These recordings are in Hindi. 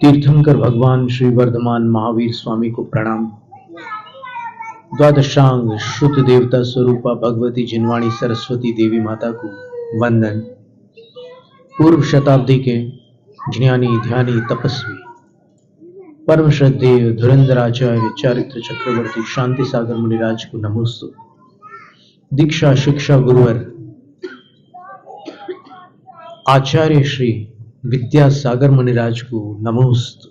तीर्थंकर भगवान श्री वर्धमान महावीर स्वामी को प्रणाम। द्वादशांग श्रुत देवता स्वरूपा भगवती जिनवाणी सरस्वती देवी माता को वंदन। पूर्व शताब्दी के ज्ञानी ध्यानी तपस्वी परम श्रद्धेय धुरंधराचार्य चारित्र चक्रवर्ती शांति सागर मुनिराज को नमोस्तु। दीक्षा शिक्षा गुरुवर आचार्य श्री विद्यासागर मुनिराज को नमोस्तु।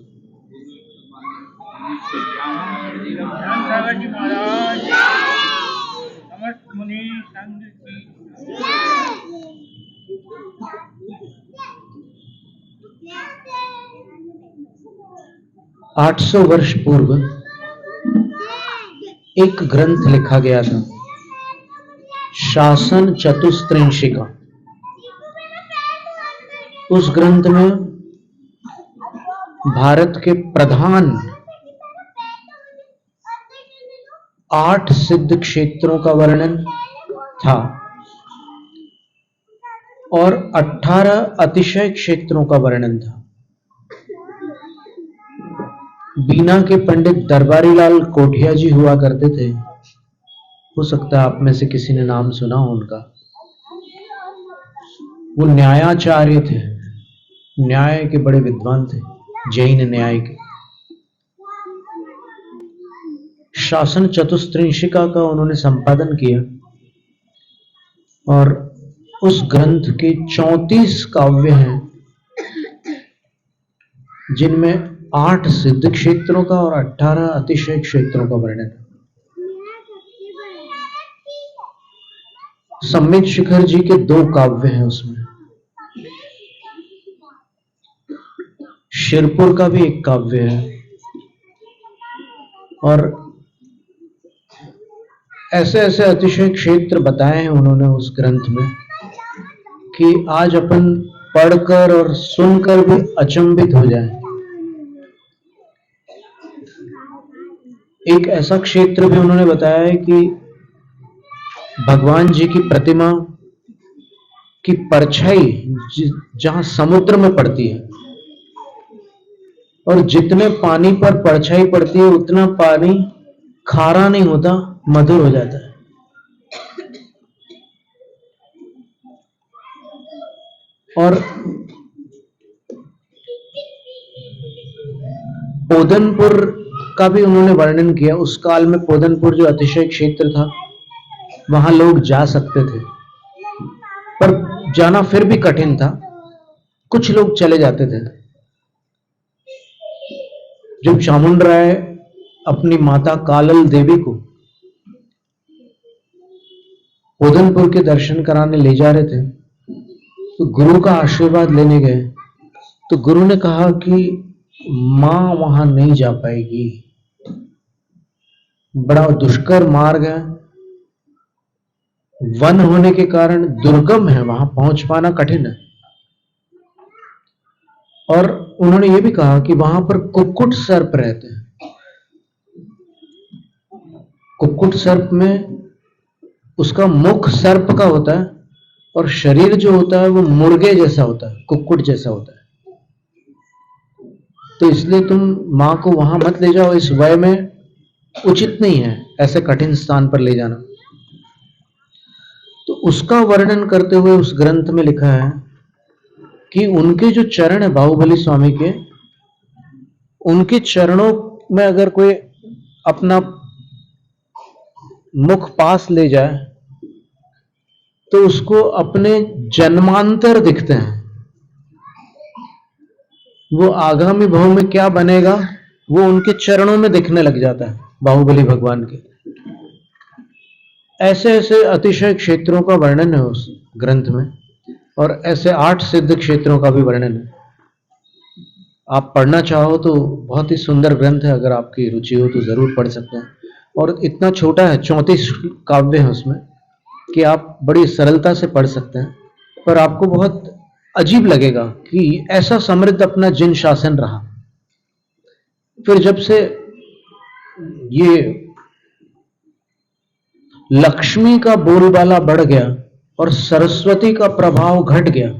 आठ 800 वर्ष पूर्व एक ग्रंथ लिखा गया था, शासन चतुस्त्रिंशिका। उस ग्रंथ में भारत के प्रधान 8 सिद्ध क्षेत्रों का वर्णन था और 18 अतिशय क्षेत्रों का वर्णन था। बीना के पंडित दरबारी लाल कोठिया जी हुआ करते थे, हो सकता है आप में से किसी ने नाम सुना हो उनका। वो न्यायाचार्य थे, न्याय के बड़े विद्वान थे, जैन न्याय के। शासन चतुस्त्रिंशिका का उन्होंने संपादन किया और उस ग्रंथ के 34 काव्य हैं, जिनमें 8 सिद्ध क्षेत्रों का और 18 अतिशय क्षेत्रों का वर्णन। सम्मित शिखर जी के 2 काव्य हैं उसमें, शिरपुर का भी एक काव्य है, और ऐसे ऐसे अतिशय क्षेत्र बताए हैं उन्होंने उस ग्रंथ में कि आज अपन पढ़कर और सुनकर भी अचंभित हो जाए। एक ऐसा क्षेत्र भी उन्होंने बताया है कि भगवान जी की प्रतिमा की परछाई जहां समुद्र में पड़ती है, और जितने पानी पर परछाई पड़ती है उतना पानी खारा नहीं होता, मधुर हो जाता है। और पोदनपुर का भी उन्होंने वर्णन किया। उस काल में पोदनपुर जो अतिशय क्षेत्र था, वहां लोग जा सकते थे, पर जाना फिर भी कठिन था। कुछ लोग चले जाते थे। जब चामुंडराय अपनी माता कालल देवी को पोदनपुर के दर्शन कराने ले जा रहे थे, तो गुरु का आशीर्वाद लेने गए, तो गुरु ने कहा कि मां वहां नहीं जा पाएगी, बड़ा दुष्कर मार्ग है, वन होने के कारण दुर्गम है, वहां पहुंच पाना कठिन है। और उन्होंने ये भी कहा कि वहां पर कुक्कुट सर्प रहते हैं। कुक्कुट सर्प में उसका मुख सर्प का होता है और शरीर जो होता है वो मुर्गे जैसा होता है, कुक्कुट जैसा होता है। तो इसलिए तुम मां को वहां मत ले जाओ, इस वय में उचित नहीं है ऐसे कठिन स्थान पर ले जाना। तो उसका वर्णन करते हुए उस ग्रंथ में लिखा है कि उनके जो चरण है बाहुबली स्वामी के, उनके चरणों में अगर कोई अपना मुख पास ले जाए तो उसको अपने जन्मांतर दिखते हैं। वो आगामी भव में क्या बनेगा वो उनके चरणों में दिखने लग जाता है, बाहुबली भगवान के। ऐसे ऐसे अतिशय क्षेत्रों का वर्णन है उस ग्रंथ में, और ऐसे 8 सिद्ध क्षेत्रों का भी वर्णन है। आप पढ़ना चाहो तो बहुत ही सुंदर ग्रंथ है, अगर आपकी रुचि हो तो जरूर पढ़ सकते हैं। और इतना छोटा है, 34 काव्य है उसमें, कि आप बड़ी सरलता से पढ़ सकते हैं, पर आपको बहुत अजीब लगेगा कि ऐसा समृद्ध अपना जिन शासन रहा। फिर जब से ये लक्ष्मी का बोलबाला बढ़ गया और सरस्वती का प्रभाव घट गया,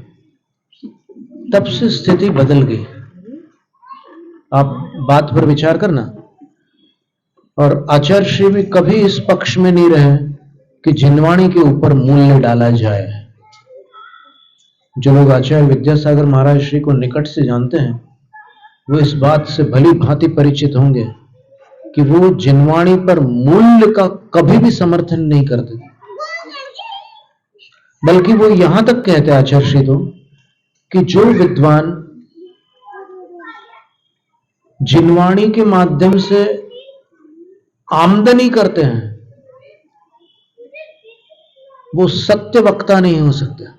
तब से स्थिति बदल गई। आप बात पर विचार करना। और आचार्य श्री भी कभी इस पक्ष में नहीं रहे कि जिनवाणी के ऊपर मूल्य डाला जाए। जो लोग आचार्य विद्यासागर महाराज श्री को निकट से जानते हैं वो इस बात से भली भांति परिचित होंगे कि वो जिनवाणी पर मूल्य का कभी भी समर्थन नहीं करते, बल्कि वो यहां तक कहते आचार्य श्री तो कि जो विद्वान जिनवाणी के माध्यम से आमदनी करते हैं वो सत्य वक्ता नहीं हो सकते।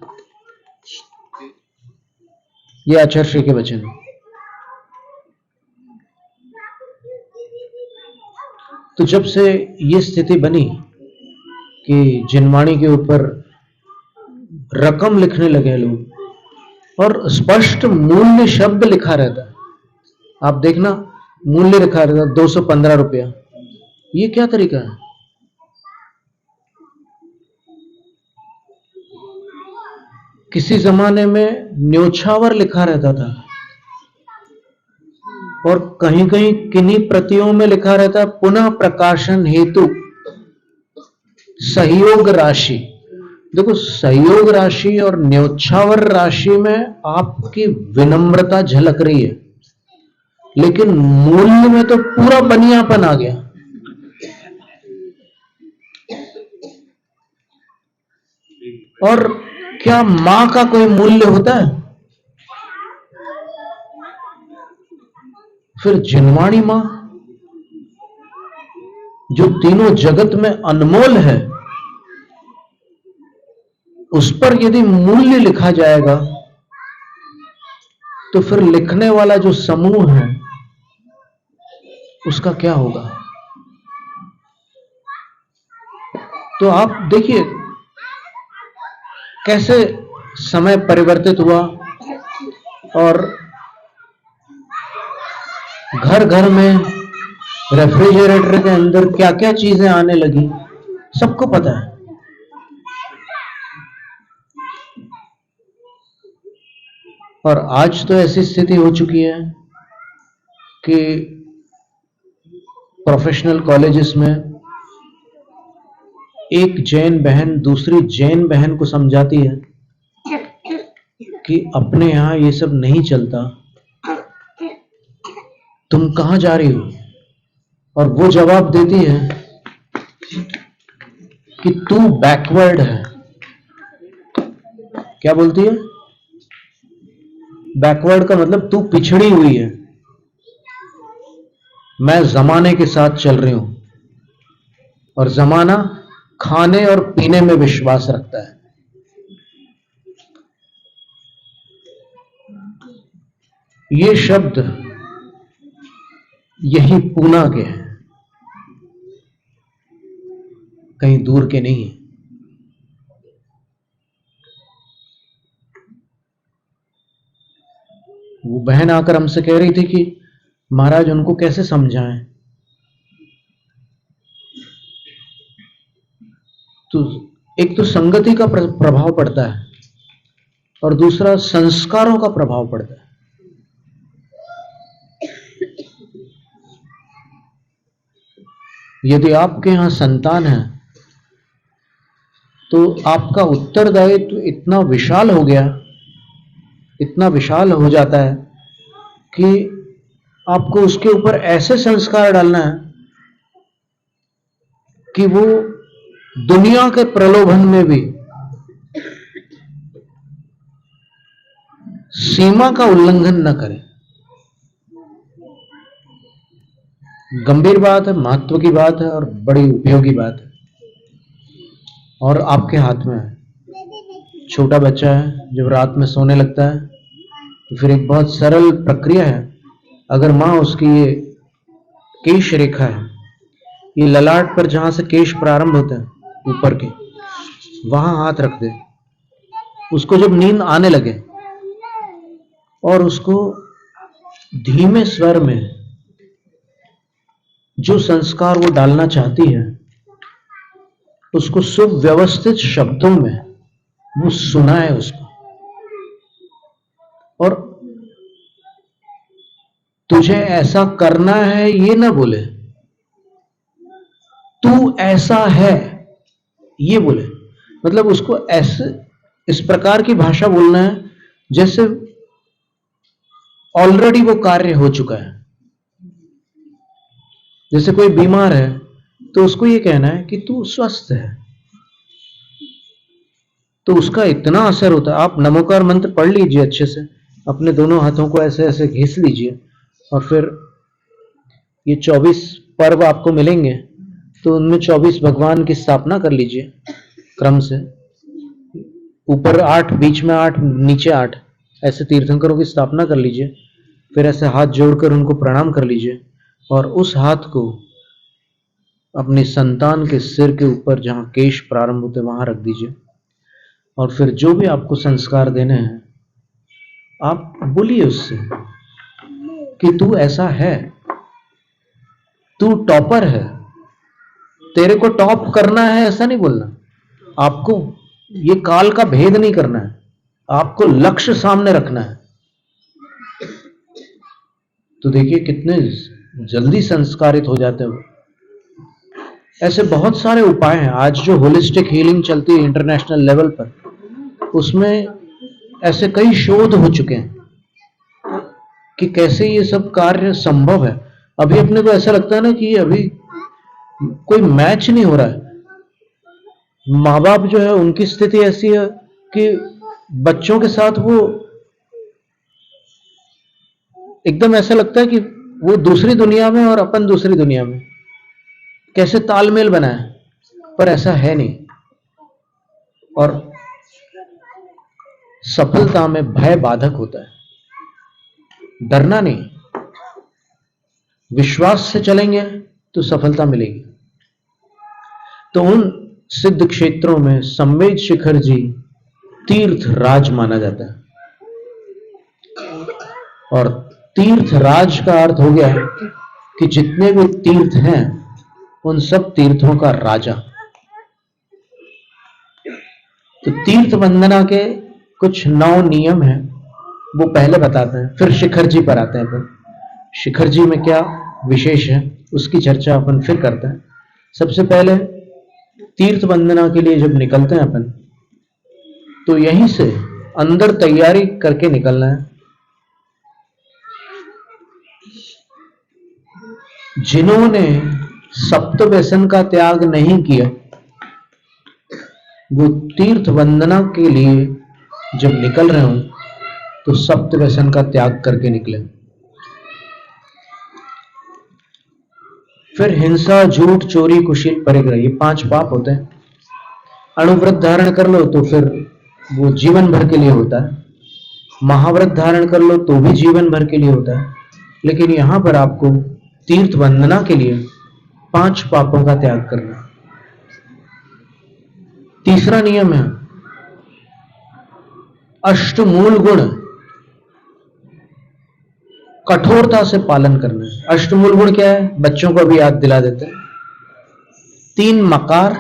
ये आचार्य श्री के वचन है। तो जब से ये स्थिति बनी कि जिनवाणी के ऊपर रकम लिखने लगे लोग और स्पष्ट मूल्य शब्द लिखा रहता है, आप देखना मूल्य लिखा रहता है 215 रुपया, ये क्या तरीका है? किसी जमाने में न्योछावर लिखा रहता था और कहीं कहीं किन्हीं प्रतियों में लिखा रहता पुनः प्रकाशन हेतु सहयोग राशि। देखो सहयोग राशि और न्योछावर राशि में आपकी विनम्रता झलक रही है, लेकिन मूल्य में तो पूरा बनियापन आ गया। और क्या मां का कोई मूल्य होता है? फिर जिनवाणी मां जो तीनों जगत में अनमोल है, उस पर यदि मूल्य लिखा जाएगा तो फिर लिखने वाला जो समूह है उसका क्या होगा? तो आप देखिए कैसे समय परिवर्तित हुआ और घर घर में रेफ्रिजरेटर के अंदर क्या क्या चीजें आने लगी, सबको पता है। और आज तो ऐसी स्थिति हो चुकी है कि प्रोफेशनल कॉलेजेस में एक जैन बहन दूसरी जैन बहन को समझाती है कि अपने यहां ये सब नहीं चलता, तुम कहां जा रही हो? और वो जवाब देती है कि तू बैकवर्ड है। क्या बोलती है? बैकवर्ड का मतलब तू पिछड़ी हुई है, मैं जमाने के साथ चल रही हूं और जमाना खाने और पीने में विश्वास रखता है। ये शब्द यही पूना के हैं, कहीं दूर के नहीं है। वो बहन आकर हमसे कह रही थी कि महाराज उनको कैसे समझाएं। तो एक तो संगति का प्रभाव पड़ता है और दूसरा संस्कारों का प्रभाव पड़ता है। यदि आपके यहां संतान है तो आपका उत्तरदायित्व इतना विशाल हो गया, इतना विशाल हो जाता है कि आपको उसके ऊपर ऐसे संस्कार डालना है कि वो दुनिया के प्रलोभन में भी सीमा का उल्लंघन न करे। गंभीर बात है, महत्व की बात है और बड़ी उपयोगी बात है और आपके हाथ में है। छोटा बच्चा है, जब रात में सोने लगता है तो फिर एक बहुत सरल प्रक्रिया है, अगर मां उसकी ये केश रेखा है, ये ललाट पर जहां से केश प्रारंभ होते हैं ऊपर के, वहां हाथ रख दे। उसको जब नींद आने लगे और उसको धीमे स्वर में जो संस्कार वो डालना चाहती है उसको सुव्यवस्थित शब्दों में वो सुनाए उसको। और तुझे ऐसा करना है ये ना बोले, तू ऐसा है ये बोले। मतलब उसको ऐसे इस प्रकार की भाषा बोलना है जैसे ऑलरेडी वो कार्य हो चुका है। जैसे कोई बीमार है तो उसको ये कहना है कि तू स्वस्थ है, तो उसका इतना असर होता है। आप नमोकार मंत्र पढ़ लीजिए अच्छे से, अपने दोनों हाथों को ऐसे ऐसे घिस लीजिए, और फिर ये 24 पर्व आपको मिलेंगे, तो उनमें 24 भगवान की स्थापना कर लीजिए क्रम से। ऊपर 8, बीच में 8, नीचे 8, ऐसे तीर्थंकरों की स्थापना कर लीजिए। फिर ऐसे हाथ जोड़कर उनको प्रणाम कर लीजिए, और उस हाथ को अपनी संतान के सिर के ऊपर जहां केश प्रारंभ होते वहां रख दीजिए। और फिर जो भी आपको संस्कार देने हैं आप बोलिए उससे कि तू ऐसा है, तू टॉपर है, तेरे को टॉप करना है ऐसा नहीं बोलना। आपको ये काल का भेद नहीं करना है, आपको लक्ष्य सामने रखना है। तो देखिए कितने जल्दी संस्कारित हो जाते हैं। ऐसे बहुत सारे उपाय हैं। आज जो होलिस्टिक हीलिंग चलती है इंटरनेशनल लेवल पर, उसमें ऐसे कई शोध हो चुके हैं कि कैसे ये सब कार्य संभव है। अभी अपने को ऐसा लगता है ना कि अभी कोई मैच नहीं हो रहा है। माँ बाप जो है उनकी स्थिति ऐसी है कि बच्चों के साथ वो एकदम ऐसा लगता है कि वो दूसरी दुनिया में और अपन दूसरी दुनिया में, कैसे तालमेल बना है, पर ऐसा है नहीं। और सफलता में भय बाधक होता है, डरना नहीं, विश्वास से चलेंगे तो सफलता मिलेगी। तो उन सिद्ध क्षेत्रों में संवेद शिखर जी तीर्थ राज माना जाता है। और तीर्थ राज का अर्थ हो गया कि जितने भी तीर्थ हैं उन सब तीर्थों का राजा। तो तीर्थ वंदना के कुछ 9 नियम हैं, वो पहले बताते हैं, फिर शिखर जी पर आते हैं। अपन शिखर जी में क्या विशेष है उसकी चर्चा अपन फिर करते हैं। सबसे पहले तीर्थ वंदना के लिए जब निकलते हैं अपन, तो यहीं से अंदर तैयारी करके निकलना है। जिन्होंने सप्त व्यसन का त्याग नहीं किया, वो तीर्थ वंदना के लिए जब निकल रहे हो तो सप्त व्यसन का त्याग करके निकले। फिर हिंसा, झूठ, चोरी, कुशील, परिग्रह, ये 5 पाप होते हैं। अणुव्रत धारण कर लो तो फिर वो जीवन भर के लिए होता है। महाव्रत धारण कर लो तो भी जीवन भर के लिए होता है। लेकिन यहां पर आपको तीर्थ वंदना के लिए 5 पापों का त्याग करना। तीसरा नियम है अष्टमूल गुण कठोरता से पालन करना है। अष्टमूल गुण क्या है, बच्चों को भी याद दिला देते हैं। 3 मकार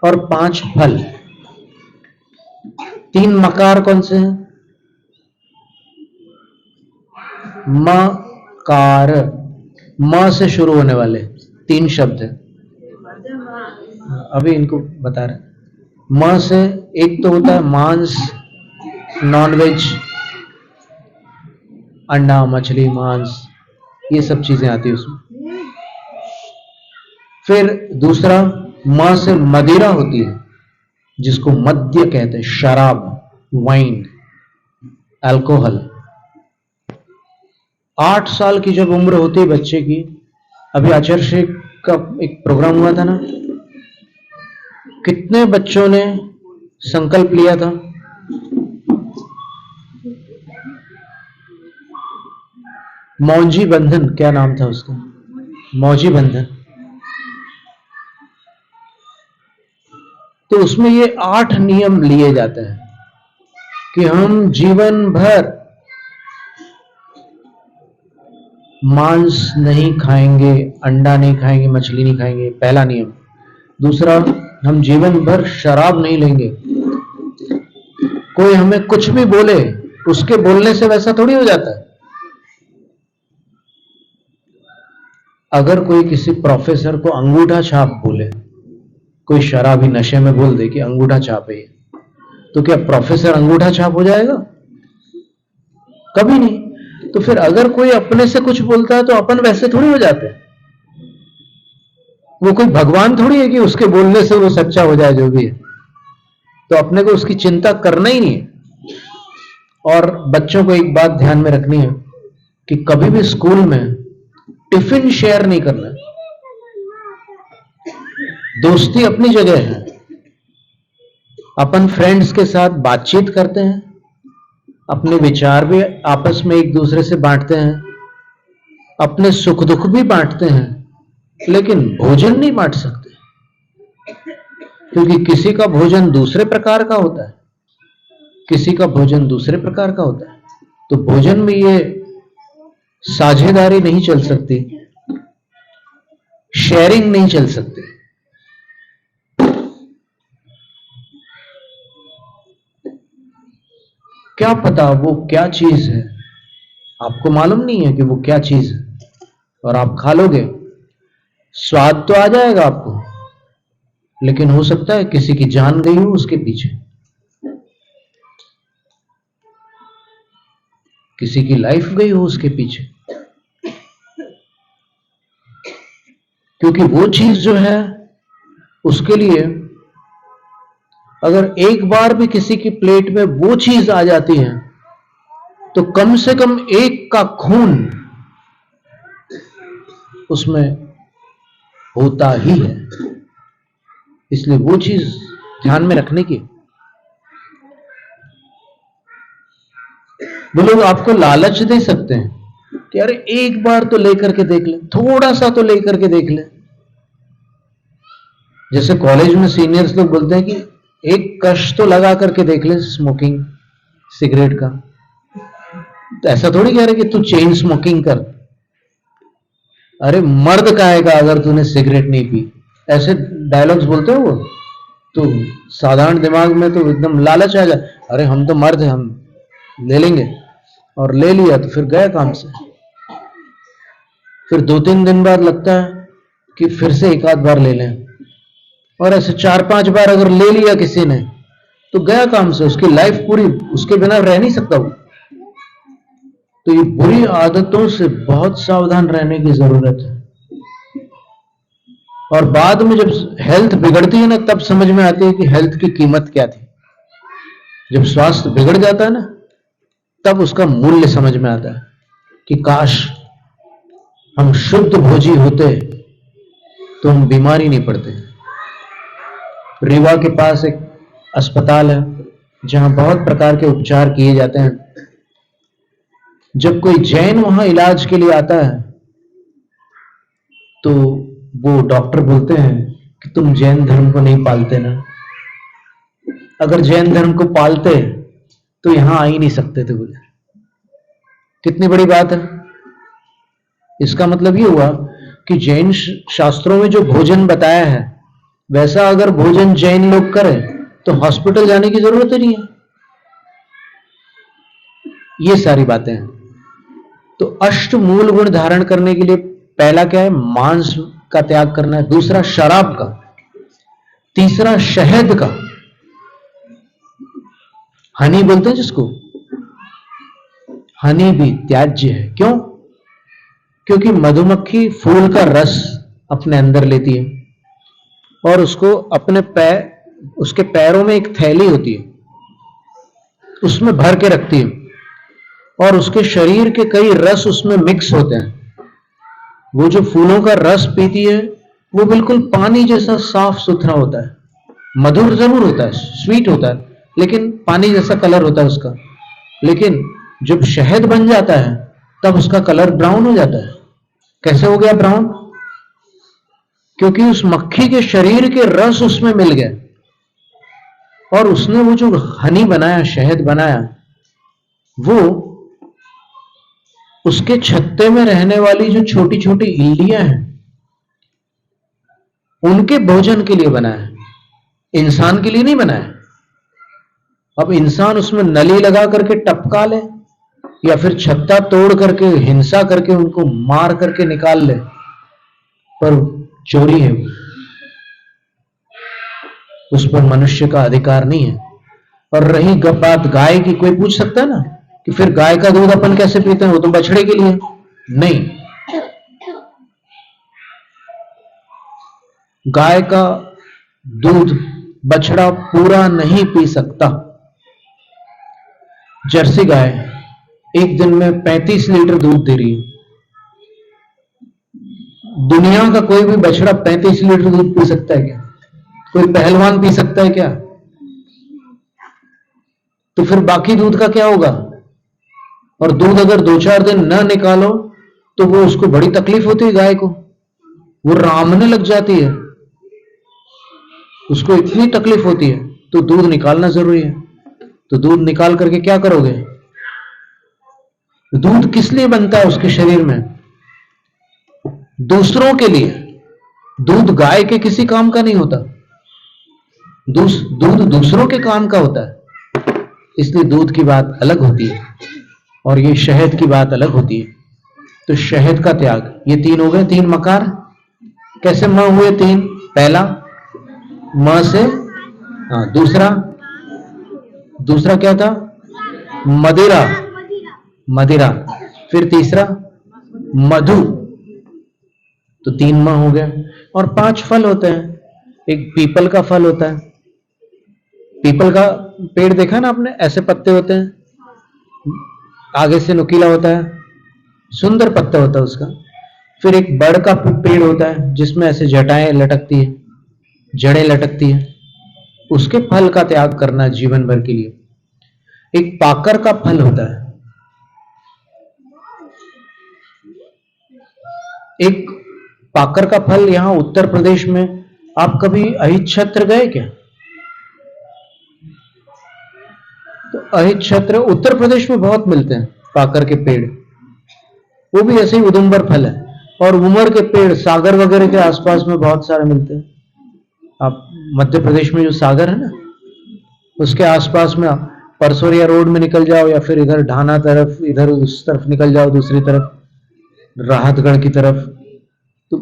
और 5 फल। 3 मकार कौन से हैं? मकार, म से शुरू होने वाले 3 शब्द हैं। अभी इनको बता रहे। म से एक तो होता है मांस, नॉनवेज, अंडा, मछली, मांस, ये सब चीजें आती है उसमें। फिर दूसरा म से मदिरा होती है, जिसको मद्य कहते हैं, शराब, वाइन, अल्कोहल। 8 साल की जब उम्र होती है बच्चे की, अभी आचार्य श्री का एक प्रोग्राम हुआ था ना, कितने बच्चों ने संकल्प लिया था? मौजी बंधन, क्या नाम था उसका, मौजी बंधन। तो उसमें ये 8 नियम लिए जाते हैं कि हम जीवन भर मांस नहीं खाएंगे, अंडा नहीं खाएंगे, मछली नहीं खाएंगे, पहला नियम। दूसरा, हम जीवन भर शराब नहीं लेंगे। कोई हमें कुछ भी बोले, उसके बोलने से वैसा थोड़ी हो जाता है। अगर कोई किसी प्रोफेसर को अंगूठा छाप बोले, कोई शराबी नशे में बोल दे कि अंगूठा छाप है, तो क्या प्रोफेसर अंगूठा छाप हो जाएगा? कभी नहीं। तो फिर अगर कोई अपने से कुछ बोलता है तो अपन वैसे थोड़ी हो जाते हैं। वो कोई भगवान थोड़ी है कि उसके बोलने से वो सच्चा हो जाए जो भी है। तो अपने को उसकी चिंता करना ही नहीं है। और बच्चों को एक बात ध्यान में रखनी है कि कभी भी स्कूल में टिफिन शेयर नहीं करना। दोस्ती अपनी जगह है, अपन फ्रेंड्स के साथ बातचीत करते हैं, अपने विचार भी आपस में एक दूसरे से बांटते हैं, अपने सुख दुख भी बांटते हैं, लेकिन भोजन नहीं बांट सकते, क्योंकि किसी का भोजन दूसरे प्रकार का होता है, किसी का भोजन दूसरे प्रकार का होता है। तो भोजन में ये साझेदारी नहीं चल सकती, शेयरिंग नहीं चल सकती। क्या पता वो क्या चीज है, आपको मालूम नहीं है कि वो क्या चीज है, और आप खा लोगे, स्वाद तो आ जाएगा आपको, लेकिन हो सकता है किसी की जान गई हो उसके पीछे, किसी की लाइफ गई हो उसके पीछे। क्योंकि वो चीज जो है उसके लिए अगर एक बार भी किसी की प्लेट में वो चीज आ जाती है तो कम से कम एक का खून उसमें होता ही है। इसलिए वो चीज ध्यान में रखने की। वो लोग आपको लालच दे सकते हैं कि अरे एक बार तो लेकर के देख ले, थोड़ा सा तो लेकर के देख ले। जैसे कॉलेज में सीनियर्स लोग बोलते हैं कि एक कश तो लगा करके देख ले स्मोकिंग सिगरेट का। तो ऐसा थोड़ी कह रहे कि तू चेन स्मोकिंग कर। अरे मर्द कहेगा अगर तूने सिगरेट नहीं पी, ऐसे डायलॉग्स बोलते हो वो। तो साधारण दिमाग में तो एकदम लालच आ जाए, अरे हम तो मर्द हैं, हम ले लेंगे, और ले लिया तो फिर गया काम से। फिर 2-3 दिन बाद लगता है कि फिर से एक आध बार ले लें, और ऐसे 4-5 बार अगर ले लिया किसी ने तो गया काम से, उसकी लाइफ पूरी उसके बिना रह नहीं सकता वो। तो ये बुरी आदतों से बहुत सावधान रहने की जरूरत है। और बाद में जब हेल्थ बिगड़ती है ना, तब समझ में आती है कि हेल्थ की कीमत क्या थी। जब स्वास्थ्य बिगड़ जाता है ना, तब उसका मूल्य समझ में आता है कि काश हम शुद्ध भोजी होते तो हम बीमार ही नहीं पड़ते। रीवा के पास एक अस्पताल है जहां बहुत प्रकार के उपचार किए जाते हैं। जब कोई जैन वहां इलाज के लिए आता है तो वो डॉक्टर बोलते हैं कि तुम जैन धर्म को नहीं पालते ना, अगर जैन धर्म को पालते तो यहां आ ही नहीं सकते थे। बोले कितनी बड़ी बात है। इसका मतलब ये हुआ कि जैन शास्त्रों में जो भोजन बताया है वैसा अगर भोजन जैन लोग करें तो हॉस्पिटल जाने की जरूरत ही नहीं है। ये सारी बातें हैं। तो अष्ट मूल गुण धारण करने के लिए पहला क्या है? मांस का त्याग करना है, दूसरा शराब का, तीसरा शहद का, हनी बोलते हैं जिसको, हनी भी त्याज्य है। क्यों? क्योंकि मधुमक्खी फूल का रस अपने अंदर लेती है और उसको अपने उसके पैरों में एक थैली होती है, उसमें भर के रखती है, और उसके शरीर के कई रस उसमें मिक्स होते हैं। वो जो फूलों का रस पीती है वो बिल्कुल पानी जैसा साफ सुथरा होता है, मधुर जरूर होता है, स्वीट होता है, लेकिन पानी जैसा कलर होता है उसका। लेकिन जब शहद बन जाता है तब उसका कलर ब्राउन हो जाता है। कैसे हो गया ब्राउन? क्योंकि उस मक्खी के शरीर के रस उसमें मिल गए, और उसने वो जो हनी बनाया, शहद बनाया, वो उसके छत्ते में रहने वाली जो छोटी छोटी इल्लियां हैं उनके भोजन के लिए बनाया, इंसान के लिए नहीं बनाया। अब इंसान उसमें नली लगा करके टपका ले या फिर छत्ता तोड़ करके हिंसा करके उनको मार करके निकाल ले, पर चोरी है, उस पर मनुष्य का अधिकार नहीं है। और रही बात गाय की, कोई पूछ सकता है ना कि फिर गाय का दूध अपन कैसे पीते हैं, वो तो बछड़े के लिए। नहीं, गाय का दूध बछड़ा पूरा नहीं पी सकता। जर्सी गाय एक दिन में 35 लीटर दूध दे रही है। दुनिया का कोई भी बछड़ा 35 लीटर दूध पी सकता है क्या? कोई पहलवान पी सकता है क्या? तो फिर बाकी दूध का क्या होगा? और दूध अगर 2-4 दिन न निकालो तो वो उसको बड़ी तकलीफ होती है, गाय को वो रामने लग जाती है, उसको इतनी तकलीफ होती है। तो दूध निकालना जरूरी है। तो दूध निकाल करके क्या करोगे? दूध किस लिए बनता है उसके शरीर में? दूसरों के लिए। दूध गाय के किसी काम का नहीं होता, दूध दूसरों के काम का होता है। इसलिए दूध की बात अलग होती है और ये शहद की बात अलग होती है। तो शहद का त्याग, ये 3 हो गए, 3 मकार। कैसे म हुए 3? पहला म से, दूसरा क्या था? मदिरा, मदिरा। फिर तीसरा मधु। तो 3 म हो गया। और 5 फल होते हैं। एक पीपल का फल होता है। पीपल का पेड़ देखा ना आपने, ऐसे पत्ते होते हैं, आगे से नुकीला होता है, सुंदर पत्ता होता है उसका। फिर एक बड़ का पेड़ होता है जिसमें ऐसे जटाएं लटकती है, जड़ें लटकती है। उसके फल का त्याग करना जीवन भर के लिए। एक पाकर का फल होता है। एक पाकर का फल यहां उत्तर प्रदेश में, आप कभी अहिच्छत्र गए क्या? तो अहिच्छत्र उत्तर प्रदेश में बहुत मिलते हैं पाकर के पेड़। वो भी ऐसे ही उदुम्बर फल है। और उमर के पेड़ सागर वगैरह के आसपास में बहुत सारे मिलते हैं। आप मध्य प्रदेश में जो सागर है ना, उसके आसपास में परसोरिया रोड में निकल जाओ या फिर इधर ढाना तरफ, इधर उस तरफ निकल जाओ, दूसरी तरफ राहतगढ़ की तरफ, तो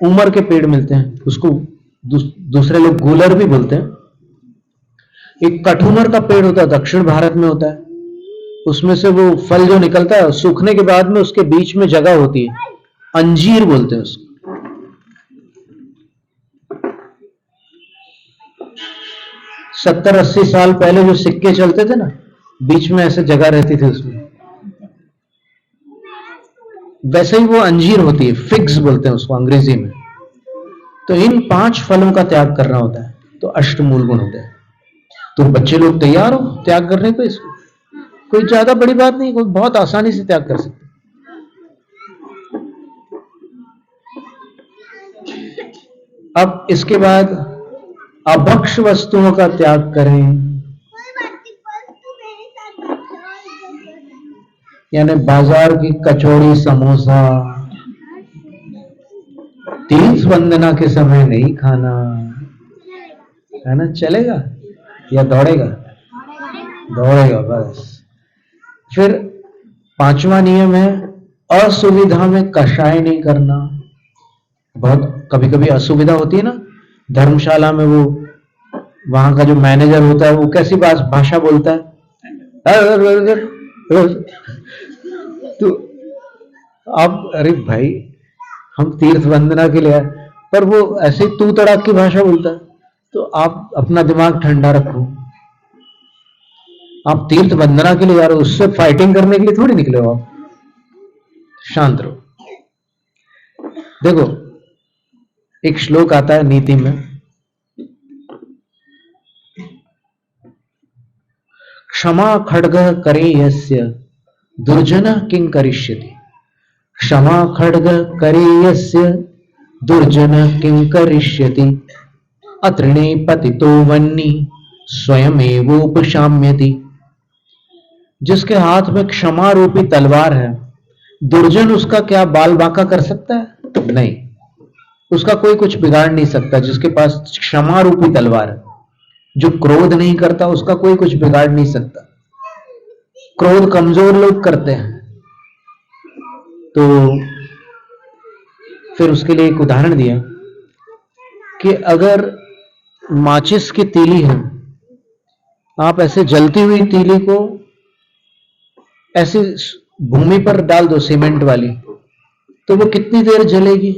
उमर के पेड़ मिलते हैं। उसको दूसरे लोग गूलर भी बोलते हैं। एक कठुमर का पेड़ होता है, दक्षिण भारत में होता है। उसमें से वो फल जो निकलता है, सूखने के बाद में उसके बीच में जगह होती है, अंजीर बोलते हैं उसको। 70-80 साल पहले जो सिक्के चलते थे ना, बीच में ऐसे जगह रहती थी उसमें, वैसे ही वो अंजीर होती है, फिग्स बोलते हैं उसको अंग्रेजी में। तो इन 5 फलों का त्याग करना होता है, तो अष्टमूल गुण होते हैं। तो बच्चे लोग तैयार हो त्याग करने को? इसको कोई ज्यादा बड़ी बात नहीं, कोई बहुत आसानी से त्याग कर सकते। अब इसके बाद अभक्ष वस्तुओं का त्याग करें, यानी बाजार की कचौड़ी समोसा तीर्थ वंदना के समय नहीं खाना, है ना? चलेगा या दौड़ेगा? दौड़ेगा बस। फिर 5वां नियम है असुविधा में कषाय नहीं करना। बहुत कभी कभी असुविधा होती है ना, धर्मशाला में वो वहां का जो मैनेजर होता है वो कैसी भाषा बोलता है, तो आप, अरे भाई हम तीर्थ वंदना के लिए आए, पर वो ऐसे ही तू तड़ाक की भाषा बोलता है। तो आप अपना दिमाग ठंडा रखो। आप तीर्थ वंदना के लिए जा रहे हो, उससे फाइटिंग करने के लिए थोड़ी निकले हो आप। शांत रहो। देखो, एक श्लोक आता है नीति में, क्षमा खड्ग करे यस्य दुर्जन किं करिष्यति। क्षमा खड्ग करे यस्य दुर्जन किं करिष्यति। अतृणे पतितो वन्नी स्वयमेवोपशाम्यति। जिसके हाथ में क्षमा रूपी तलवार है, दुर्जन उसका क्या बाल बांका कर सकता है? नहीं, उसका कोई कुछ बिगाड़ नहीं सकता। जिसके पास क्षमा रूपी तलवार है, जो क्रोध नहीं करता, उसका कोई कुछ बिगाड़ नहीं सकता। क्रोध कमजोर लोग करते हैं। तो फिर उसके लिए एक उदाहरण दिया कि अगर माचिस की तीली है, आप ऐसे जलती हुई तीली को ऐसे भूमि पर डाल दो सीमेंट वाली, तो वो कितनी देर जलेगी?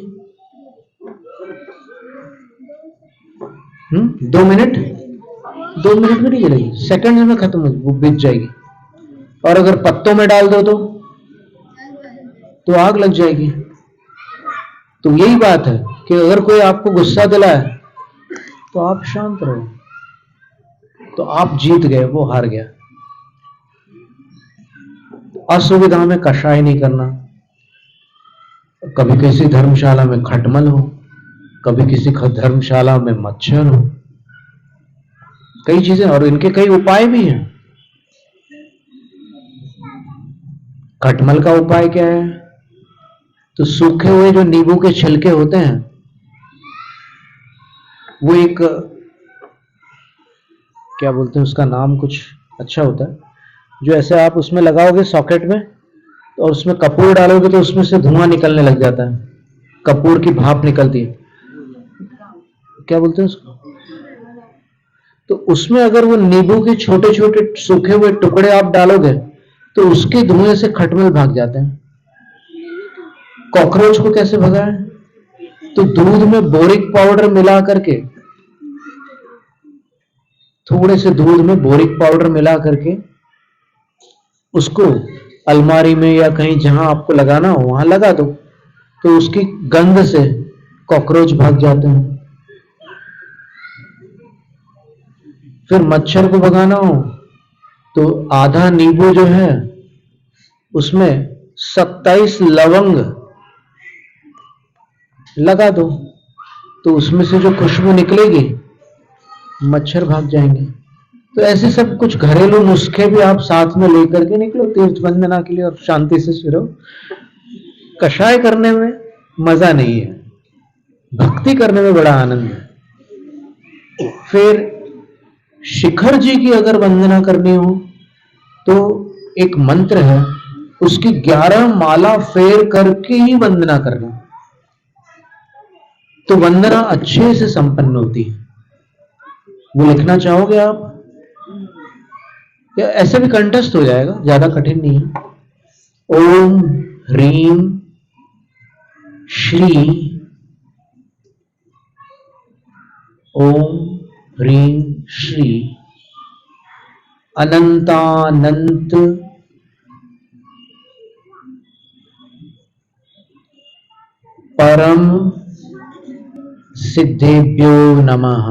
2 मिनट। 2 मिनट में नहीं जलेगी, सेकंड में खत्म हो, वो बिक जाएगी। और अगर पत्तों में डाल दो तो आग लग जाएगी। तो यही बात है कि अगर कोई आपको गुस्सा दिलाए तो आप शांत रहो, तो आप जीत गए, वो हार गया। असुविधा में कषाय नहीं करना, कभी किसी धर्मशाला में खटमल हो, कभी किसी धर्मशाला में मच्छर हो, कई चीजें, और इनके कई उपाय भी हैं। खटमल का उपाय क्या है? तो सूखे हुए जो नींबू के छिलके होते हैं, वो एक, क्या बोलते हैं उसका नाम, कुछ अच्छा होता है, जो ऐसे आप उसमें लगाओगे सॉकेट में, और उसमें कपूर डालोगे तो उसमें से धुआं निकलने लग जाता है, कपूर की भाप निकलती है, क्या बोलते हैं उसको? तो उसमें अगर वो नींबू के छोटे छोटे सूखे हुए टुकड़े आप डालोगे तो उसके धुएं से खटमल भाग जाते हैं। कॉकरोच को कैसे भगाएं? तो दूध में बोरिक पाउडर मिला करके, थोड़े से दूध में बोरिक पाउडर मिला करके उसको अलमारी में या कहीं जहां आपको लगाना हो वहां लगा दो, तो उसकी गंध से कॉकरोच भाग जाते हैं। फिर मच्छर को भगाना हो तो आधा नींबू जो है उसमें 27 लवंग लगा दो, तो उसमें से जो खुशबू निकलेगी मच्छर भाग जाएंगे। तो ऐसे सब कुछ घरेलू नुस्खे भी आप साथ में लेकर के निकलो तीर्थ वंदना के लिए, और शांति से फिरो। कषाय करने में मजा नहीं है, भक्ति करने में बड़ा आनंद है। फिर शिखर जी की अगर वंदना करनी हो तो एक मंत्र है, उसकी 11 माला फेर करके ही वंदना करना, तो वंदना अच्छे से संपन्न होती है। वो लिखना चाहोगे आप, या ऐसे भी कंठस्थ हो जाएगा, ज्यादा कठिन नहीं है। ओम ह्रीम श्री, ओम ह्रीम श्री अनंतानंत परम सिद्धेभ्यो नमः।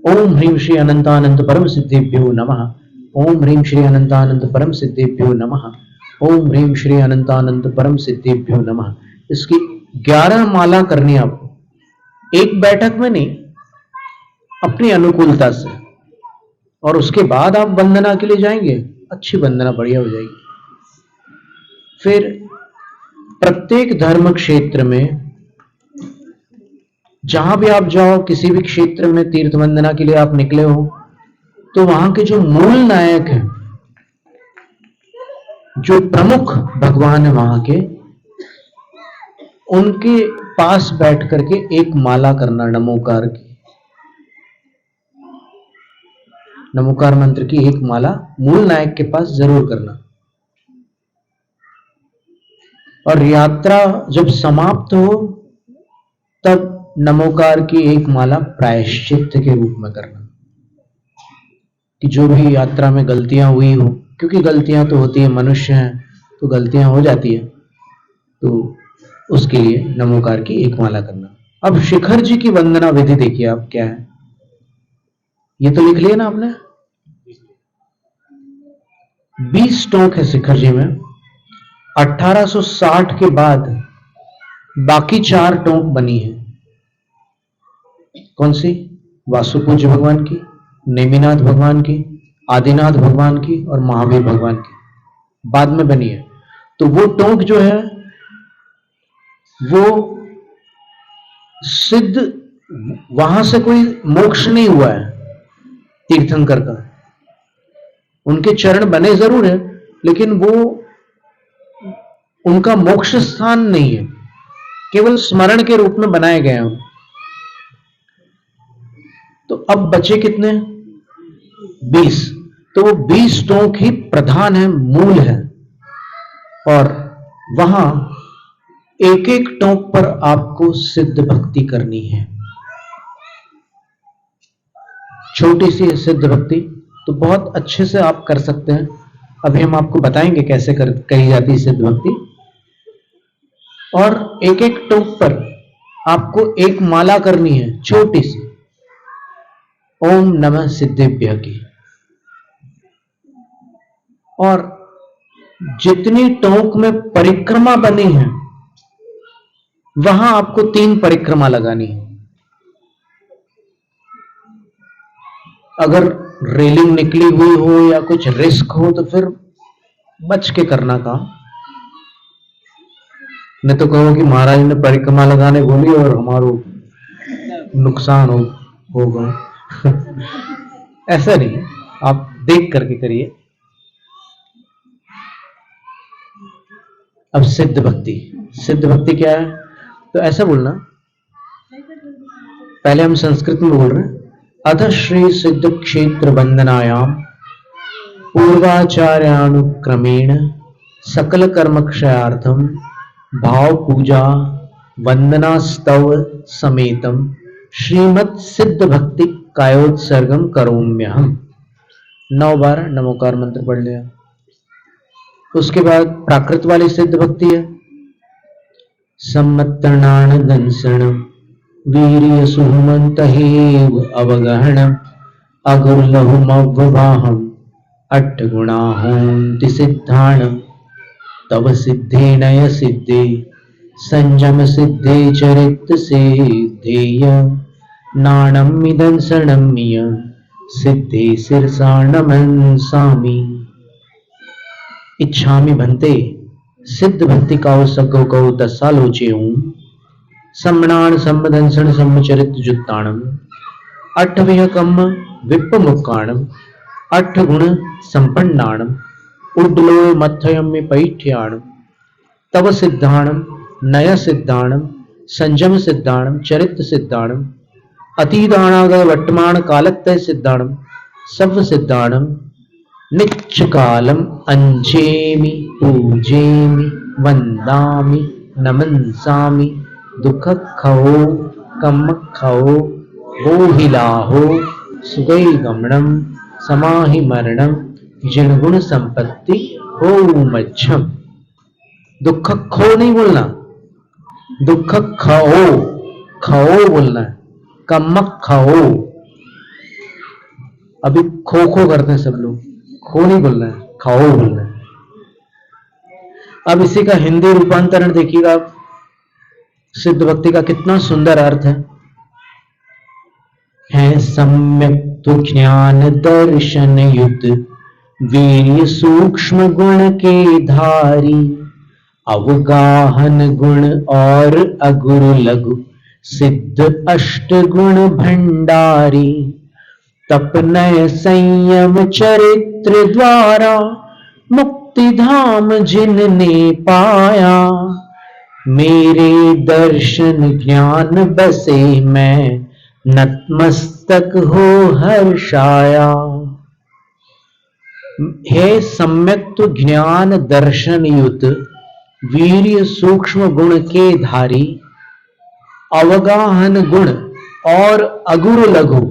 ओम ह्रीम श्री अनंतानंत परम सिद्धेभ्यो नमः। ओम ह्रीम श्री अनंतानंत परम सिद्धेभ्यो नमः। ओम ह्रीम श्री अनंतानंत परम सिद्धेभ्यो नमः। इसकी 11 माला करनी आपको, एक बैठक में नहीं, अपनी अनुकूलता से, और उसके बाद आप वंदना के लिए जाएंगे, अच्छी वंदना बढ़िया हो जाएगी। फिर प्रत्येक धर्म क्षेत्र में जहां भी आप जाओ, किसी भी क्षेत्र में तीर्थ वंदना के लिए आप निकले हो, तो वहां के जो मूल नायक हैं, जो प्रमुख भगवान है वहां के, उनके पास बैठ करके एक माला करना नमोकार की, नमोकार मंत्र की एक माला मूल नायक के पास जरूर करना। और यात्रा जब समाप्त हो तब नमोकार की एक माला प्रायश्चित के रूप में करना, कि जो भी यात्रा में गलतियां हुई हो, क्योंकि गलतियां तो होती है, मनुष्य हैं तो गलतियां हो जाती है, तो उसके लिए नमोकार की एक माला करना। अब शिखर जी की वंदना विधि देखिए आप क्या है, ये तो लिख लिया ना आपने। 20 टोंक है शिखर जी में। 1860 के बाद बाकी 4 टोंक बनी है। कौन सी? वासुपूज्य भगवान की, नेमिनाथ भगवान की, आदिनाथ भगवान की और महावीर भगवान की बाद में बनी है। तो वो टोंक जो है वो सिद्ध, वहां से कोई मोक्ष नहीं हुआ है तीर्थंकर का, उनके चरण बने जरूर है, लेकिन वो उनका मोक्ष स्थान नहीं है, केवल स्मरण के रूप में बनाए गए हैं। तो अब बचे कितने? 20। तो वो 20 टोंक ही प्रधान है, मूल है, और वहां एक एक टोंक पर आपको सिद्ध भक्ति करनी है। छोटी सी सिद्ध भक्ति तो बहुत अच्छे से आप कर सकते हैं। अभी हम आपको बताएंगे कैसे कही जाती है सिद्ध भक्ति। और एक एक टोंक पर आपको एक माला करनी है, छोटी सी, ओम नमः सिद्धेभ्य की। और जितनी टोंक में परिक्रमा बनी है वहां आपको 3 परिक्रमा लगानी है। अगर रेलिंग निकली हुई हो या कुछ रिस्क हो तो फिर बच के करना काम, नहीं तो कहो कि महाराज ने परिक्रमा लगाने बोली और हमारो नुकसान होगा। ऐसा नहीं, आप देख करके करिए। अब सिद्ध भक्ति, सिद्ध भक्ति क्या है? तो ऐसा बोलना, पहले हम संस्कृत में बोल रहे हैं। अथ श्री सिद्ध क्षेत्र वंदनायाम पूर्वाचार्यानुक्रमेण सकल कर्म क्षयार्थम भाव पूजा वंदनास्तव समेतम श्रीमत् सिद्ध भक्ति कायोत्सर्गम करोम्यहम। 9 बार नमोकार मंत्र पढ़ लिया। उसके बाद प्राकृत वाली सिद्ध भक्ति है। सम्मतनान दंसणम वीर्य सुमंतहेव अवगहणम अगुर्लहुमव्वाहम अट्ठगुणाहोन्ति सिद्धाणम तव सिद्धे नय सिद्धे संयम सिद्धे चरित सिद्धेय नाणम दंसणम्य सिद्धे सिरसा नमन्सामि। इच्छामि भन्ते सिद्ध भक्ति काउ सगो कौ दसालोचेऊं सम्मणान सम्मदंसण सम्मचरित जुत्ताणम अट्ठविह कम्म विप्पमुक्काणम अट्ठ गुण संपन्नाणम उड्डलो मथयम्य पैठ्याणम तव सिद्धाणम नय सिद्धाणम संयम सिद्धाणम चरित सिद्धाणम अतीतानागत वर्तमान कालत्य सिद्धाणम सव सिद्धाणम निच्चकालम अंजेमि पूजेमि वंदामि नमन्सामि दुख खो कम खो बोहिलाहो सुगई गमनम समाहि मरणम जिनगुण संपत्ति हो मच्छम। दुख खो नहीं बोलना, दुख खो, खो बोलना है, कमक खो। अभी खो खो करते हैं सब लोग, खो नहीं बोलना है, खाओ बोलना है। अब इसी का हिंदी रूपांतरण देखिएगा आप। सिद्ध भक्ति का कितना सुंदर अर्थ है सम्यक तो ज्ञान दर्शन युक्त वीर्य सूक्ष्म गुण के धारी अवगाहन गुण और अगुरु लघु सिद्ध अष्ट गुण भंडारी तपनय संयम चरित्र द्वारा मुक्ति धाम जिनने पाया मेरे दर्शन ज्ञान बसे मैं नतमस्तक हो हर्षाया। हे सम्यक ज्ञान दर्शन युक्त वीर्य सूक्ष्म गुण के धारी अवगाहन गुण और अगुरु लघु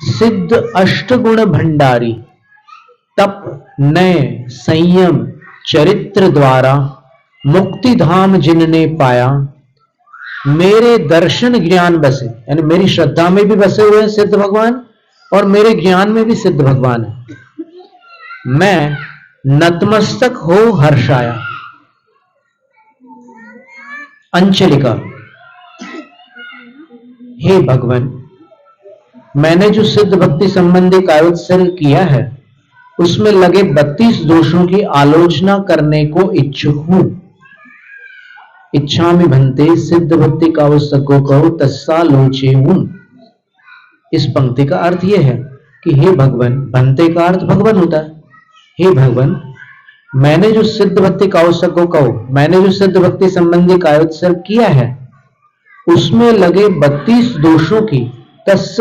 सिद्ध अष्टगुण भंडारी तप नय संयम चरित्र द्वारा मुक्ति धाम जिनने पाया मेरे दर्शन ज्ञान बसे, यानी मेरी श्रद्धा में भी बसे हुए हैं सिद्ध भगवान और मेरे ज्ञान में भी सिद्ध भगवान है। मैं नतमस्तक हो हर्षाया। अंचलिका, हे भगवान, मैंने जो सिद्ध भक्ति संबंधी कायोत्सर्ग किया है उसमें लगे 32 दोषों की आलोचना करने को इच्छुक हूं। इच्छामि भन्ते सिद्ध भक्ति कावसको कहो तस्सा लोचे हूं। इस पंक्ति का अर्थ यह है कि हे भगवान, भन्ते का अर्थ भगवान होता है। हे भगवान, मैंने जो सिद्ध भक्ति काउत्सर्ग को मैंने जो सिद्ध भक्ति संबंधी कायोत्सर्ग किया है उसमें लगे 32 दोषों की तस्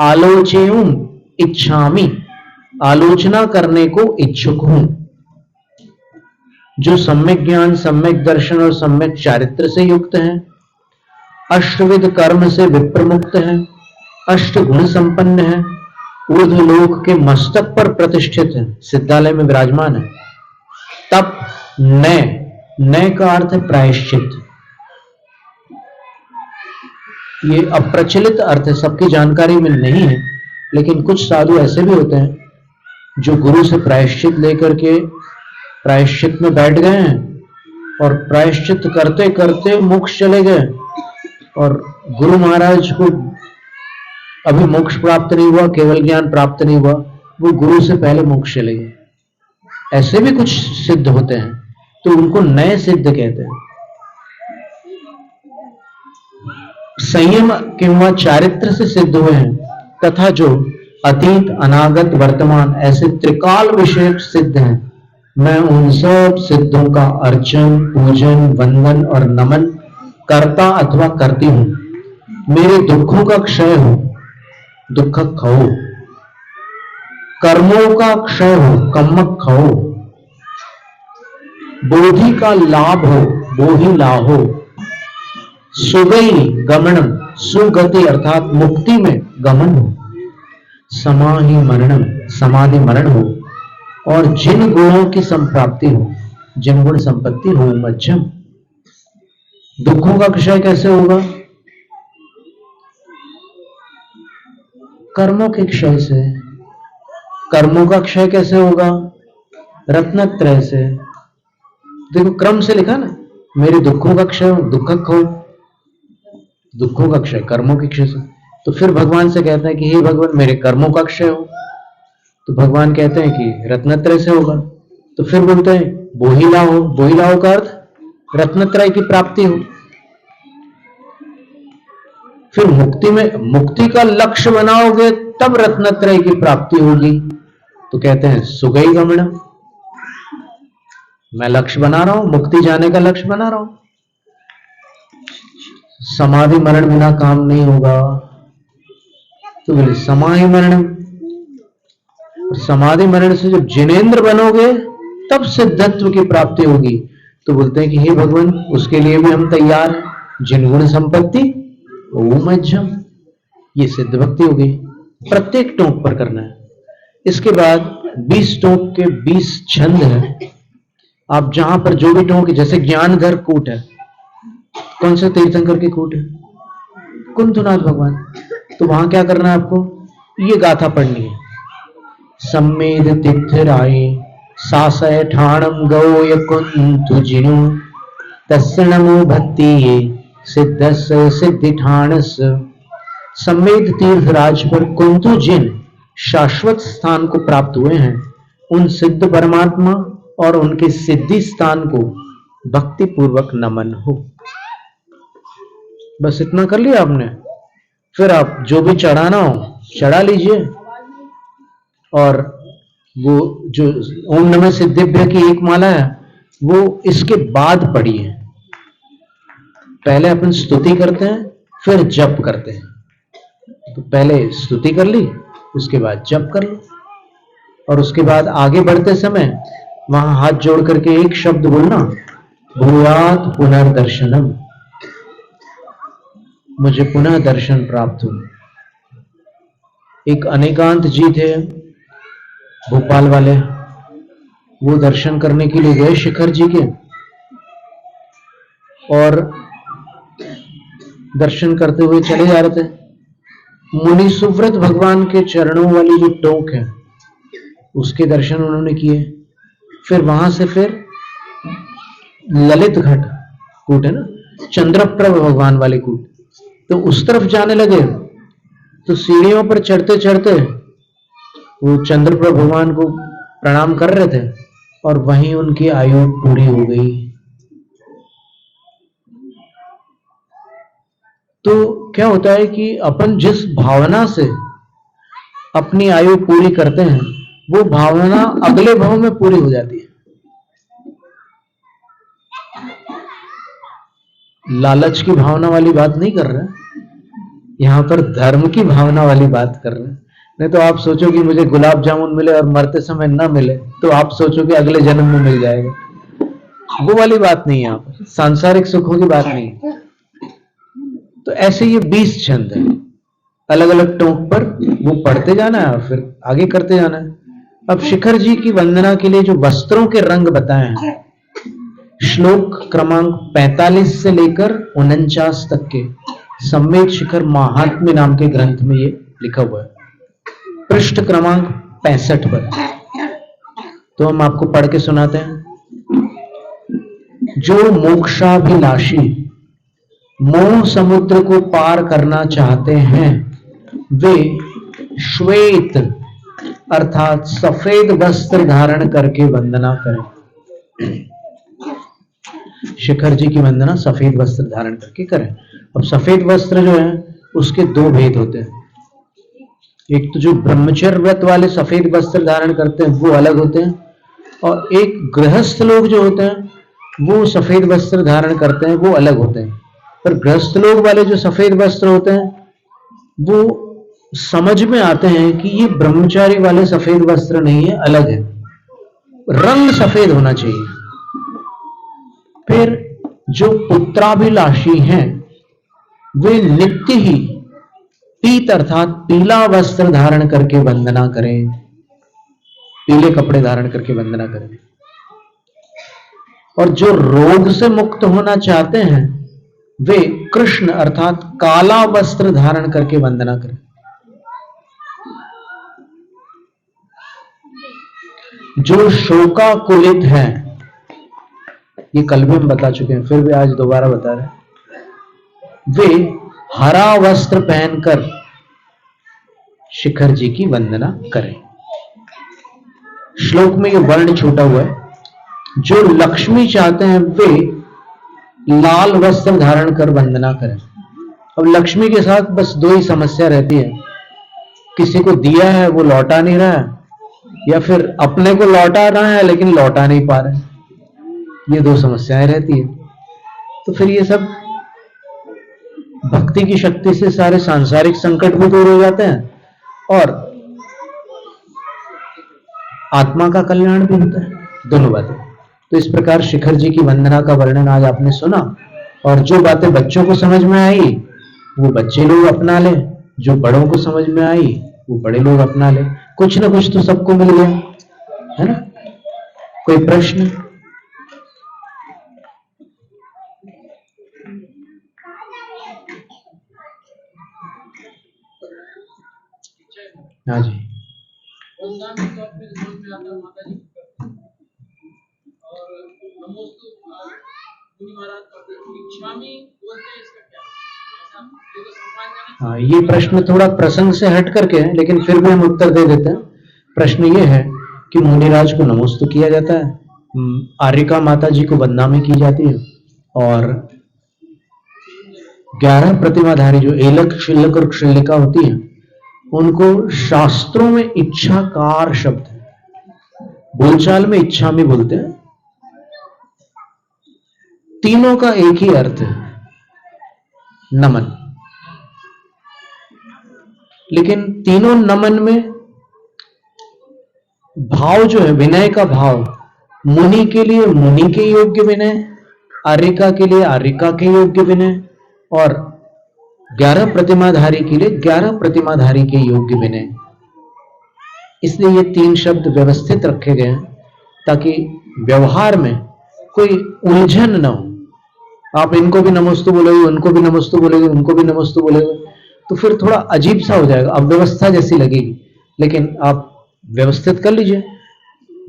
आलोचेयुम इच्छामि, आलोचना करने को इच्छुक हूं। जो सम्यक ज्ञान, सम्यक दर्शन और सम्यक चारित्र से युक्त हैं, अष्टविध कर्म से विप्रमुक्त हैं, अष्ट गुण संपन्न है, ऊर्ध्वलोक के मस्तक पर प्रतिष्ठित है, सिद्धालय में विराजमान है, तब नय का अर्थ है प्रायश्चित। ये अप्रचलित अर्थ है, सबकी जानकारी में नहीं है, लेकिन कुछ साधु ऐसे भी होते हैं जो गुरु से प्रायश्चित लेकर के प्रायश्चित में बैठ गए हैं और प्रायश्चित करते करते मोक्ष चले गए, और गुरु महाराज को अभी मोक्ष प्राप्त नहीं हुआ, केवल ज्ञान प्राप्त नहीं हुआ, वो गुरु से पहले मोक्ष चले गए। ऐसे भी कुछ सिद्ध होते हैं, तो उनको नए सिद्ध कहते हैं। संयम किंवा चारित्र से सिद्ध हुए हैं, तथा जो अतीत, अनागत, वर्तमान ऐसे त्रिकाल विषयक सिद्ध हैं, मैं उन सब सिद्धों का अर्चन, पूजन, वंदन और नमन करता अथवा करती हूं। मेरे दुखों का क्षय हो, दुख खाओ, कर्मों का क्षय हो, कम्मक खाओ, बोधि का लाभ हो, बोधि लाहो, सुगई गमनम, सुगति अर्थात मुक्ति में गमन हो, समाहि मरणम, समाधि मरण हो, और जिन गुणों की संप्राप्ति हो, जिन गुण संपत्ति हो, मध्यम। दुखों का क्षय कैसे होगा? कर्मों के क्षय से। कर्मों का क्षय कैसे होगा? रत्नत्रय से। देखो क्रम से लिखा ना, मेरे दुखों का क्षय हो, दुख खो, दुखों का क्षय कर्मों के क्षय से। तो फिर भगवान से कहते हैं कि हे भगवान मेरे कर्मों का क्षय हो, तो भगवान कहते हैं कि रत्नत्रय से होगा। तो फिर बोलते हैं बोहिला हो, बोहिला हो का अर्थ रत्नत्रय की प्राप्ति हो। फिर मुक्ति में, मुक्ति का लक्ष्य बनाओगे तब रत्नत्रय की प्राप्ति होगी। तो कहते हैं सुगई गमन, मैं लक्ष्य बना रहा हूं, मुक्ति जाने का लक्ष्य बना रहा हूं। समाधि मरण बिना काम नहीं होगा, तो बोले समाधि मरण। समाधि मरण से जब जिनेंद्र बनोगे तब सिद्धत्व की प्राप्ति होगी। तो बोलते हैं कि हे भगवान उसके लिए भी हम तैयार हैं। जिन गुण संपत्ति ओम अज्जम, ये सिद्ध भक्ति हो गई। प्रत्येक टोक पर करना है। इसके बाद 20 टोक के 20 छंद है। आप जहां पर जो भी टोक, जैसे ज्ञानधर कूट है, कौन से तीर्थंकर की कूट है? कुंतुनाथ भगवान। तो वहां क्या करना है आपको? ये गाथा पढ़नी है। सम्मेद तिथिराय सासय ठाणम गौय कुंतु जिनु तस्य नमो भक्ति ये सिद्धस सिद्धि ठाणस। सम्मेद तीर्थराज पर कुंतु जिन शाश्वत स्थान को प्राप्त हुए हैं, उन सिद्ध परमात्मा और उनके सिद्धि स्थान को भक्ति पूर्वक नमन हो। बस इतना कर लिया आपने। फिर आप जो भी चढ़ाना हो चढ़ा लीजिए, और वो जो ओम नमः सिद्धिभ्य की एक माला है वो इसके बाद पढ़ी है। पहले अपन स्तुति करते हैं, फिर जप करते हैं। तो पहले स्तुति कर ली, उसके बाद जप कर लो, और उसके बाद आगे बढ़ते समय वहां हाथ जोड़ करके एक शब्द बोलना, भूयात पुनर्दर्शनम, मुझे पुनः दर्शन प्राप्त हो। एक अनेकांत जी थे भोपाल वाले, वो दर्शन करने के लिए गए शिखर जी के, और दर्शन करते हुए चले जा रहे थे। मुनि सुव्रत भगवान के चरणों वाली जो टोक है उसके दर्शन उन्होंने किए। फिर वहां से फिर ललित घट कूट है ना, चंद्रप्रभ भगवान वाली कूट, तो उस तरफ जाने लगे। तो सीढ़ियों पर चढ़ते चढ़ते वो चंद्रप्रभ भगवान को प्रणाम कर रहे थे, और वहीं उनकी आयु पूरी हो गई। तो क्या होता है कि अपन जिस भावना से अपनी आयु पूरी करते हैं, वो भावना अगले भाव में पूरी हो जाती है। लालच की भावना वाली बात नहीं कर रहे, यहां पर धर्म की भावना वाली बात कर रहे हैं। नहीं तो आप सोचो कि मुझे गुलाब जामुन मिले और मरते समय ना मिले तो आप सोचो कि अगले जन्म में मिल जाएगा। वो वाली बात नहीं है, यहाँ पर सांसारिक सुखों की बात नहीं है। तो ऐसे ये 20 छंद है, अलग अलग टोक पर वो पढ़ते जाना है और फिर आगे करते जाना है। अब शिखर जी की वंदना के लिए जो वस्त्रों के रंग बताए हैं, श्लोक क्रमांक 45 से लेकर 49 तक के सम्मेद शिखर महात्म्य नाम के ग्रंथ में ये लिखा हुआ है, पृष्ठ क्रमांक 65 पर। तो हम आपको पढ़ के सुनाते हैं। जो मोक्षाभिलाषी मोह समुद्र को पार करना चाहते हैं, वे श्वेत अर्थात सफेद वस्त्र धारण करके वंदना करें। शिखर जी की वंदना सफेद वस्त्र धारण करके करें। अब सफेद वस्त्र जो है उसके दो भेद होते हैं। एक तो जो ब्रह्मचर्य व्रत वाले सफेद वस्त्र धारण करते हैं वो अलग होते हैं, और एक गृहस्थ लोग जो होते हैं वो सफेद वस्त्र धारण करते हैं वो अलग होते हैं। पर गृहस्थ लोग वाले जो सफेद वस्त्र होते हैं वो समझ में आते हैं कि ये ब्रह्मचारी वाले सफेद वस्त्र नहीं है, अलग है, रंग सफेद होना चाहिए। फिर जो पुत्राभिलाषी हैं वे नित्य ही पीत अर्थात पीला वस्त्र धारण करके वंदना करें, पीले कपड़े धारण करके वंदना करें। और जो रोग से मुक्त होना चाहते हैं वे कृष्ण अर्थात काला वस्त्र धारण करके वंदना करें। जो शोकाकुलित है, ये कल भी हम बता चुके हैं, फिर भी आज दोबारा बता रहे हैं, वे हरा वस्त्र पहनकर शिखर जी की वंदना करें। श्लोक में ये वर्ण छूटा हुआ है। जो लक्ष्मी चाहते हैं वे लाल वस्त्र धारण कर वंदना करें। अब लक्ष्मी के साथ बस दो ही समस्या रहती है, किसी को दिया है वो लौटा नहीं रहा है, या फिर अपने को लौटा रहा है लेकिन लौटा नहीं पा रहे। ये दो समस्याएं रहती है। तो फिर ये सब भक्ति की शक्ति से सारे सांसारिक संकट भी दूर हो जाते हैं और आत्मा का कल्याण भी होता है, दोनों बातें। तो इस प्रकार शिखर जी की वंदना का वर्णन आज आपने सुना, और जो बातें बच्चों को समझ में आई वो बच्चे लोग अपना ले, जो बड़ों को समझ में आई वो बड़े लोग अपना ले। कुछ ना कुछ तो सबको मिल गया, है ना? कोई प्रश्न? हाँ जी। हाँ, ये प्रश्न थोड़ा प्रसंग से हट करके है, लेकिन फिर भी हम उत्तर दे देते हैं। प्रश्न ये है कि मुनिराज को नमोस्तु किया जाता है, आर्यका माता जी को बदनामी की जाती है, और 11 प्रतिमाधारी जो एलक शिल्लक और क्षिल्लिका होती है उनको शास्त्रों में इच्छाकार शब्द है, बोलचाल में इच्छा में बोलते हैं। तीनों का एक ही अर्थ है, नमन। लेकिन तीनों नमन में भाव जो है, विनय का भाव, मुनि के लिए मुनि के योग्य विनय, आर्यका के लिए आर्यका के योग्य विनय, और 11 प्रतिमाधारी के लिए 11 प्रतिमाधारी के योग्य विनय। इसलिए ये 3 शब्द व्यवस्थित रखे गए हैं ताकि व्यवहार में कोई उलझन न हो। आप इनको भी नमोस्तु बोलोगे, उनको भी नमोस्तु बोलोगे, उनको भी नमोस्तु बोलोगे, तो फिर थोड़ा अजीब सा हो जाएगा, अव्यवस्था जैसी लगेगी। लेकिन आप व्यवस्थित कर लीजिए,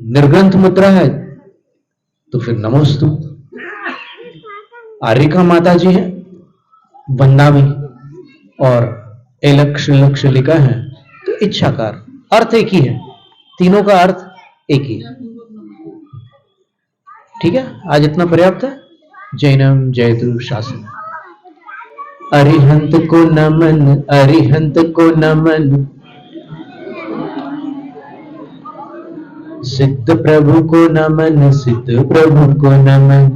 निर्ग्रंथ मुद्रा है तो फिर नमोस्तु। आर्यका माता जी है, वंदामी, और एलक शिल्लक शिल्लिका है, तो इच्छाकार। अर्थ एक ही है, तीनों का अर्थ एक ही है। ठीक है, आज इतना पर्याप्त है। जैनम जयतु शासन। अरिहंत को नमन, अरिहंत को नमन, सिद्ध प्रभु को नमन, सिद्ध प्रभु को नमन।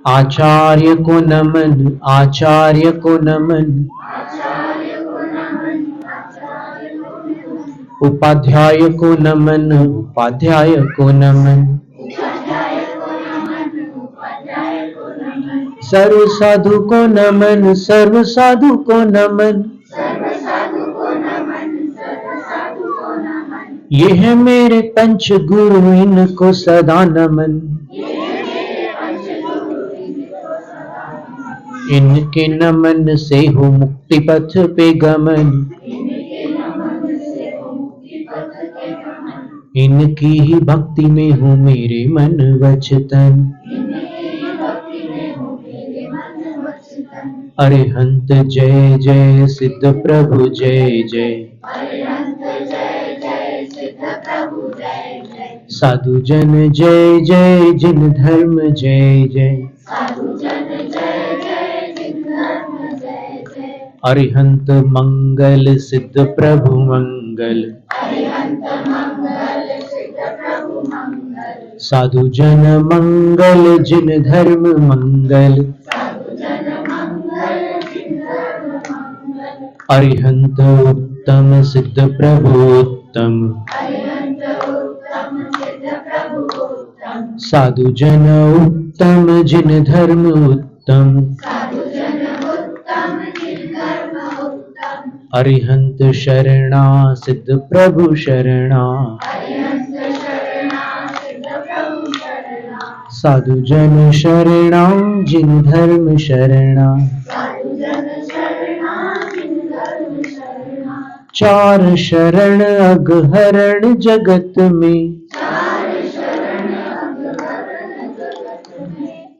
आचार्य को नमन, आचार्य को नमन, उपाध्याय को नमन, उपाध्याय को नमन, सर्व साधु को नमन, सर्व साधु को नमन, ये है मेरे पंच गुरु, इनको सदा नमन, इनके नमन से हो मुक्ति पथ पे गमन, इनकी ही भक्ति में हो मेरे मन वचन। अरिहंत जय जय, सिद्ध प्रभु जय जय, साधु जन जय जय, जिन धर्म जय जय, अरिहंत मंगल, सिद्ध प्रभु मंगल, साधु जन मंगल, जिन धर्म मंगल, अरिहंत उत्तम, सिद्ध प्रभु उत्तम, साधु जन उत्तम, जिन धर्म उत्तम, अरिहंत शरणा, सिद्ध प्रभु शरणा, साधु जन शरणा, जिन धर्म शरणा, चार शरण अगहरण जगत में,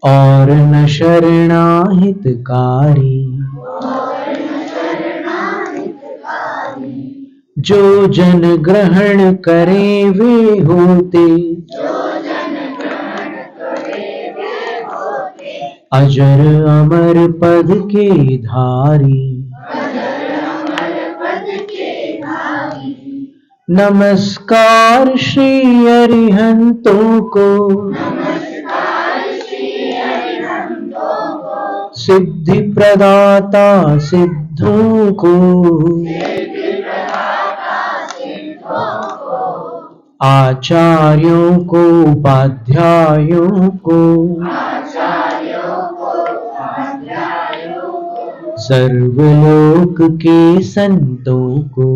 और न शरणा हितकारी, जो जन ग्रहण करे वे होते, अजर अमर पद के धारी, नमस्कार श्री अरिहंतों को, सिद्धि प्रदाता सिद्धों को, आचार्यों को उपाध्यायों को, सर्वलोक के संतों को।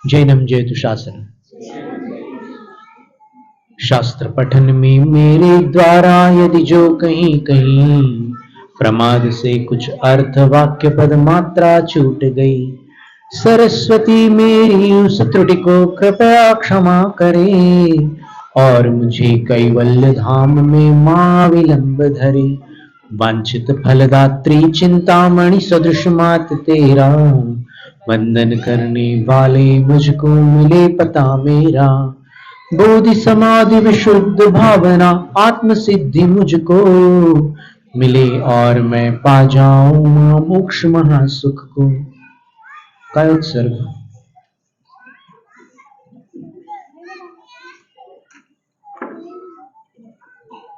जैनम जयतु शास्त्र। शास्त्र पठन में मेरे द्वारा यदि जो कहीं कहीं प्रमाद से कुछ अर्थ वाक्य पद मात्रा छूट गई, सरस्वती मेरी उस त्रुटि को कृपया क्षमा करे और मुझे कैवल्य धाम में मां विलंब धरे। वांछित फलदात्री चिंतामणि सदृश मात तेरा, वंदन करने वाले मुझको मिले पता मेरा। बोधि समाधि विशुद्ध भावना आत्म सिद्धि मुझको मिले और मैं पा जाऊं मोक्ष महासुख को। का उत्सर्ग।